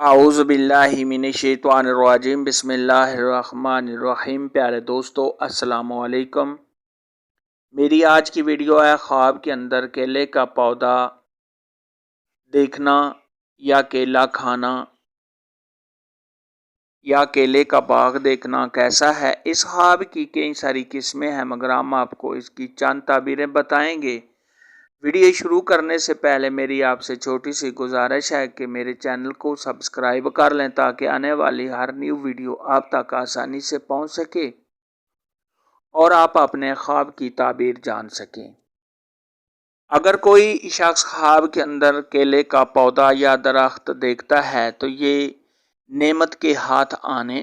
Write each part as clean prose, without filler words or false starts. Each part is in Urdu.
اعوذ باللہ من الشیطان الرجیم بسم اللہ الرحمن الرحیم۔ پیارے دوستو السلام علیکم۔ میری آج کی ویڈیو ہے خواب کے اندر کیلے کا پودا دیکھنا یا کیلا کھانا یا کیلے کا باغ دیکھنا کیسا ہے۔ اس خواب کی کئی ساری قسمیں ہیں مگر ہم آپ کو اس کی چند تعبیریں بتائیں گے۔ ویڈیو شروع کرنے سے پہلے میری آپ سے چھوٹی سی گزارش ہے کہ میرے چینل کو سبسکرائب کر لیں تاکہ آنے والی ہر نیو ویڈیو آپ تک آسانی سے پہنچ سکے اور آپ اپنے خواب کی تعبیر جان سکیں۔ اگر کوئی شخص خواب کے اندر کیلے کا پودا یا درخت دیکھتا ہے تو یہ نعمت کے ہاتھ آنے،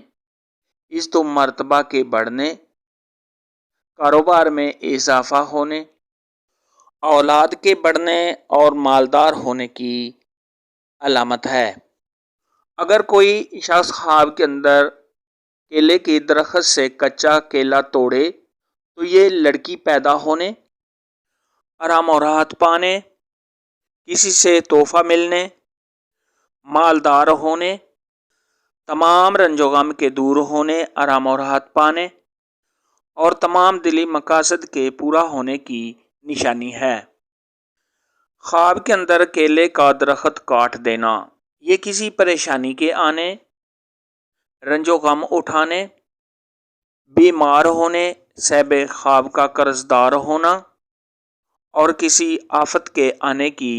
اس تو مرتبہ کے بڑھنے، کاروبار میں اضافہ ہونے، اولاد کے بڑھنے اور مالدار ہونے کی علامت ہے۔ اگر کوئی شخص خواب کے اندر کیلے کے درخت سے کچا کیلا توڑے تو یہ لڑکی پیدا ہونے، آرام و راحت پانے، کسی سے تحفہ ملنے، مالدار ہونے، تمام رنج و غم کے دور ہونے، آرام و راحت پانے اور تمام دلی مقاصد کے پورا ہونے کی نشانی ہے۔ خواب کے اندر کیلے کا درخت کاٹ دینا، یہ کسی پریشانی کے آنے، رنج و غم اٹھانے، بیمار ہونے، صاحب خواب کا قرض دار ہونا اور کسی آفت کے آنے کی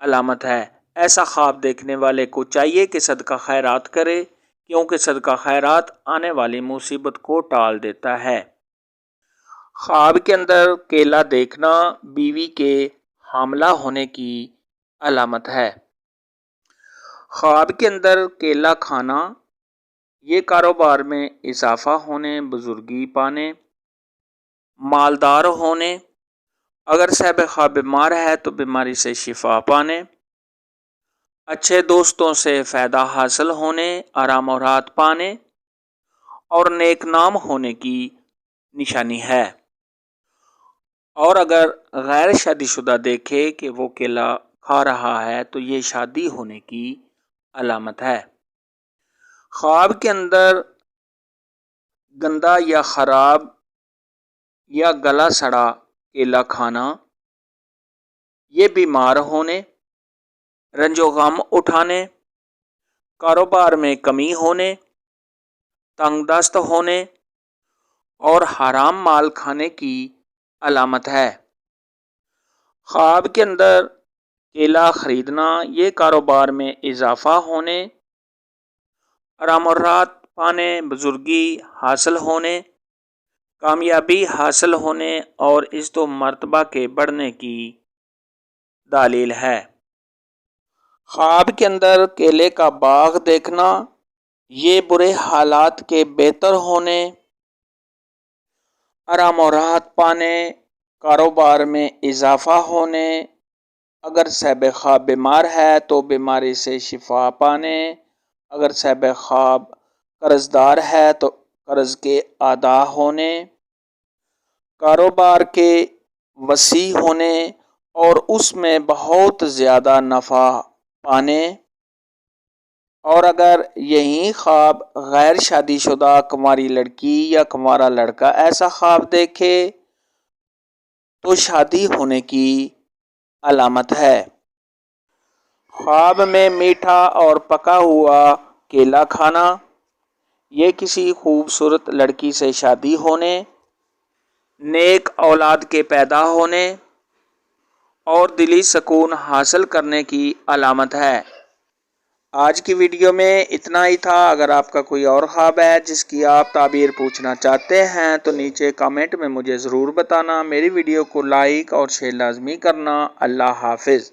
علامت ہے۔ ایسا خواب دیکھنے والے کو چاہیے کہ صدقہ خیرات کرے کیونکہ صدقہ خیرات آنے والی مصیبت کو ٹال دیتا ہے۔ خواب کے اندر کیلا دیکھنا بیوی کے حاملہ ہونے کی علامت ہے۔ خواب کے اندر کیلا کھانا یہ کاروبار میں اضافہ ہونے، بزرگی پانے، مالدار ہونے، اگر صاحب خواب بیمار ہے تو بیماری سے شفا پانے، اچھے دوستوں سے فائدہ حاصل ہونے، آرام و راحت پانے اور نیک نام ہونے کی نشانی ہے۔ اور اگر غیر شادی شدہ دیکھے کہ وہ کیلا کھا رہا ہے تو یہ شادی ہونے کی علامت ہے۔ خواب کے اندر گندا یا خراب یا گلا سڑا کیلا کھانا یہ بیمار ہونے، رنج و غم اٹھانے، کاروبار میں کمی ہونے، تنگ دست ہونے اور حرام مال کھانے کی علامت ہے۔ خواب کے اندر کیلا خریدنا یہ کاروبار میں اضافہ ہونے، آرام و راحت پانے، بزرگی حاصل ہونے، کامیابی حاصل ہونے اور عزت و مرتبہ کے بڑھنے کی دلیل ہے۔ خواب کے اندر کیلے کا باغ دیکھنا یہ برے حالات کے بہتر ہونے، آرام و راحت پانے، کاروبار میں اضافہ ہونے، اگر صاحب خواب بیمار ہے تو بیماری سے شفا پانے، اگر صاحب خواب قرض دار ہے تو قرض کے ادا ہونے، کاروبار کے وسیع ہونے اور اس میں بہت زیادہ نفع پانے، اور اگر یہی خواب غیر شادی شدہ کنواری لڑکی یا کنوارا لڑکا ایسا خواب دیکھے تو شادی ہونے کی علامت ہے۔ خواب میں میٹھا اور پکا ہوا کیلا کھانا یہ کسی خوبصورت لڑکی سے شادی ہونے، نیک اولاد کے پیدا ہونے اور دلی سکون حاصل کرنے کی علامت ہے۔ آج کی ویڈیو میں اتنا ہی تھا۔ اگر آپ کا کوئی اور خواب ہے جس کی آپ تعبیر پوچھنا چاہتے ہیں تو نیچے کامنٹ میں مجھے ضرور بتانا۔ میری ویڈیو کو لائک اور شیئر لازمی کرنا۔ اللہ حافظ۔